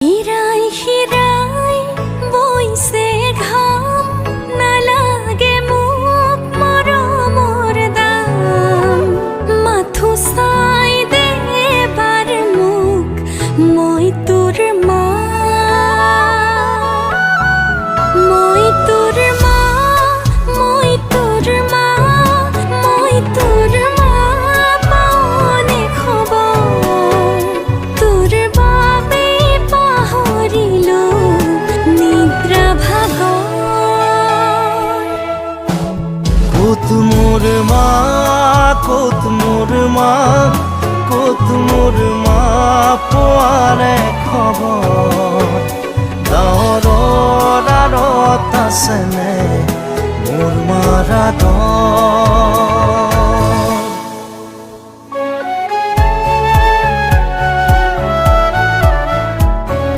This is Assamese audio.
হিরাই হিরাই বইছে ঘাম নালাগে মুখ মরমর দাম মাথু চাই দে এবার মুখ মই তোর মা মই তোর মা মই তোর মা মই তোর মা পাওনে খবর তোর বাবে পাহরিল নিদ্রা ভাগর কোত মোর মা কোত মোর মা কোত মোর মা পোৱাৰে খবৰ ডাৱৰৰ আঁৰত আছেনে মোৰ মাৰ আদৰ